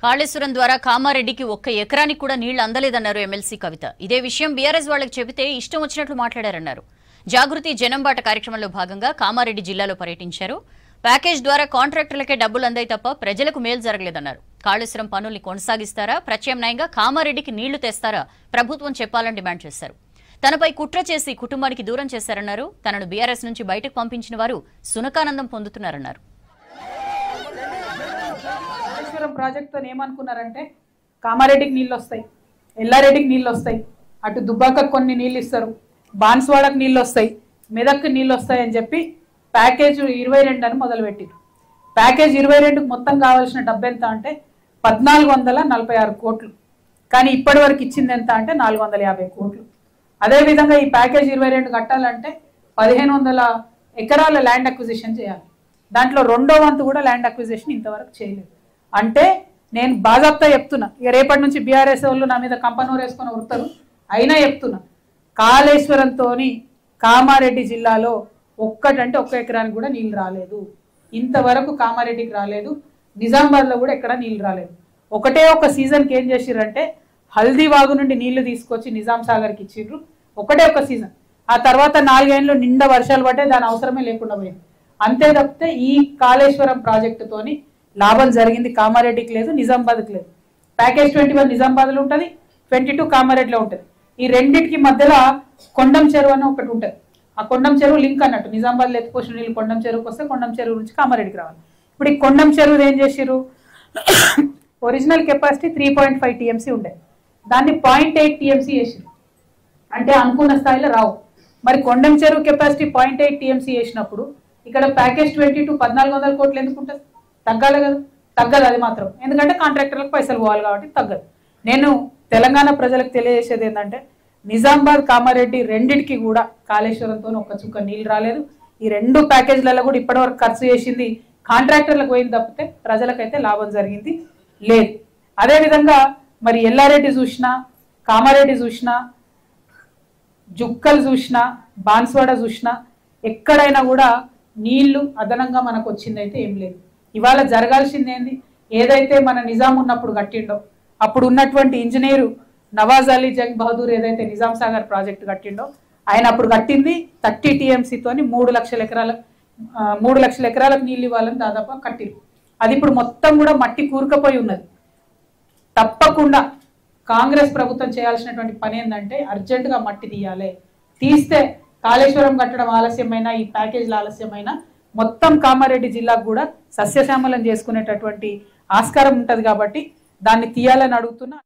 కాళేశ్వరం ద్వారా కామారెడ్డికి ఒక్క ఎకరానికి కూడా నీళ్లు అందలేదన్నారు ఎమ్మెల్సీ కవిత. ఇదే విషయం బీఆర్ఎస్ వాళ్ళకి చెబితే ఇష్టం వచ్చినట్లు మాట్లాడారన్నారు. జాగృతి జనంబాట కార్యక్రమంలో భాగంగా కామారెడ్డి జిల్లాలో పర్యటించారు. ప్యాకేజ్ ద్వారా కాంట్రాక్టర్లకే డబ్బులు అందాయి తప్ప ప్రజలకు మేలు జరగలేదన్నారు. కాళేశ్వరం పనుల్ని కొనసాగిస్తారా, ప్రత్యామ్నాయంగా కామారెడ్డికి నీళ్లు తెస్తారా ప్రభుత్వం చెప్పాలని డిమాండ్ చేశారు. తనపై కుట్ర చేసి కుటుంబానికి దూరం చేశారన్నారు. తనను బీఆర్ఎస్ నుంచి బయటకు పంపించిన వారు సునకానందం పొందుతున్నారన్నారు. ప్రాజెక్ట్ తో ఏమనుకున్నారంటే కామారెడ్డికి నీళ్ళు వస్తాయి, ఎల్లారెడ్డికి నీళ్ళు వస్తాయి, అటు దుబ్బాకకు కొన్ని నీళ్ళు ఇస్తారు, బాన్స్వాడకు నీళ్ళు వస్తాయి, మెదక్కి నీళ్ళు వస్తాయి అని చెప్పి ప్యాకేజ్ 22 అని మొదలుపెట్టారు. ప్యాకేజ్ 22కు మొత్తం కావాల్సిన డబ్బు ఎంత అంటే 1446 కోట్లు. కానీ ఇప్పటి వరకు ఇచ్చింది ఎంత అంటే 450 కోట్లు. అదేవిధంగా ఈ ప్యాకేజ్ 22 కట్టాలంటే 1500 ఎకరాల ల్యాండ్ అక్విజిషన్ చేయాలి. దాంట్లో 2వ వంతు కూడా ల్యాండ్ అక్విజిషన్ ఇంతవరకు చేయలేదు. అంటే నేను బాజాప్తా చెప్తున్నా, ఇక రేపటి నుంచి బీఆర్ఎస్ వాళ్ళు నా మీద కంపనూరు వేసుకొని ఉడతారు. అయినా చెప్తున్నా, కాళేశ్వరంతో కామారెడ్డి జిల్లాలో ఒక్కటంటే ఒక్క ఎకరానికి కూడా నీళ్ళు రాలేదు. ఇంతవరకు కామారెడ్డికి రాలేదు. నిజామాబాద్లో కూడా ఎక్కడ నీళ్ళు రాలేదు. ఒకటే ఒక సీజన్కి ఏం చేసిర్రంటే హల్దీవాగు నుండి నీళ్లు తీసుకొచ్చి నిజాం సాగర్కి ఇచ్చిర్రు. ఒకటే ఒక సీజన్. ఆ తర్వాత 4 ఏళ్ళు నిండా వర్షాలు పడ్డే, దాని అవసరమే లేకుండా పోయింది. అంతే తప్పితే ఈ కాళేశ్వరం ప్రాజెక్టుతోని లాభం జరిగింది కామారెడ్డికి లేదు, నిజామాబాద్కి లేదు. ప్యాకేజ్ 21 నిజామాబాద్లో ఉంటుంది, 22 కామారెడ్డిలో ఉంటుంది. ఈ రెండింటికి మధ్యలో కొండం చెరువు అని ఒకటి ఉంటుంది. ఆ కొండం చెరువు లింక్ అన్నట్టు, నిజామాబాద్లో ఎత్తుపోసిన నీళ్ళు కొండం చెరువుకి వస్తే కొండం చెరువు నుంచి కామారెడ్డికి రావాలి. ఇప్పుడు ఈ కొండం చెరువు ఏం చేసిర్రు, ఒరిజినల్ కెపాసిటీ 3.5 టీఎంసీ ఉండే, దాన్ని 0.8 టీఎంసీ చేసిర్రు. అంటే అనుకున్న స్థాయిలో రావు. మరి కొండం చెరువు కెపాసిటీ 0.8 టీఎంసీ చేసినప్పుడు ఇక్కడ ప్యాకేజ్ 22 1400 కోట్లు ఎందుకు ఉంటుంది? తగ్గాలి కదా? తగ్గదు అది మాత్రం. ఎందుకంటే కాంట్రాక్టర్లకు పైసలు పోవాలి కాబట్టి తగ్గదు. నేను తెలంగాణ ప్రజలకు తెలియజేసేది ఏంటంటే నిజామాబాద్ కామారెడ్డి రెండింటికి కూడా కాళేశ్వరంతో ఒక్క చుక్క నీళ్ళు రాలేదు. ఈ 2 ప్యాకేజీలలో కూడా ఇప్పటివరకు ఖర్చు చేసింది కాంట్రాక్టర్లకు పోయింది తప్పితే ప్రజలకైతే లాభం జరిగింది లేదు. అదేవిధంగా మరి ఎల్లారెడ్డి చూసినా, కామారెడ్డి చూసినా, జుక్కలు చూసినా, బాన్స్వాడ చూసినా ఎక్కడైనా కూడా నీళ్లు అదనంగా మనకు వచ్చిందైతే ఏం లేదు. ఇవాళ జరగాల్సింది ఏంది, ఏదైతే మన నిజాం ఉన్నప్పుడు కట్టిండో, అప్పుడు ఉన్నటువంటి ఇంజనీరు నవాజ్ అలీ జంగ్ బహదూర్ ఏదైతే నిజాం సాగర్ ప్రాజెక్టు కట్టిండో, ఆయన అప్పుడు కట్టింది 30 టీఎంసీతోని 3 లక్షల ఎకరాలకు నీళ్ళు ఇవ్వాలని దాదాపు కట్టిరు. అది ఇప్పుడు మొత్తం కూడా మట్టి కూరుకపోయి ఉన్నది. తప్పకుండా కాంగ్రెస్ ప్రభుత్వం చేయాల్సినటువంటి పని ఏంటంటే అర్జెంటుగా మట్టి తీయాలి. తీస్తే కాళేశ్వరం కట్టడం ఆలస్యమైనా, ఈ ప్యాకేజీల ఆలస్యమైనా మొత్తం కామారెడ్డి జిల్లాకు కూడా సస్యశ్యామలం చేసుకునేటటువంటి ఆస్కారం ఉంటుంది. కాబట్టి దాన్ని తీయాలని అడుగుతున్నా.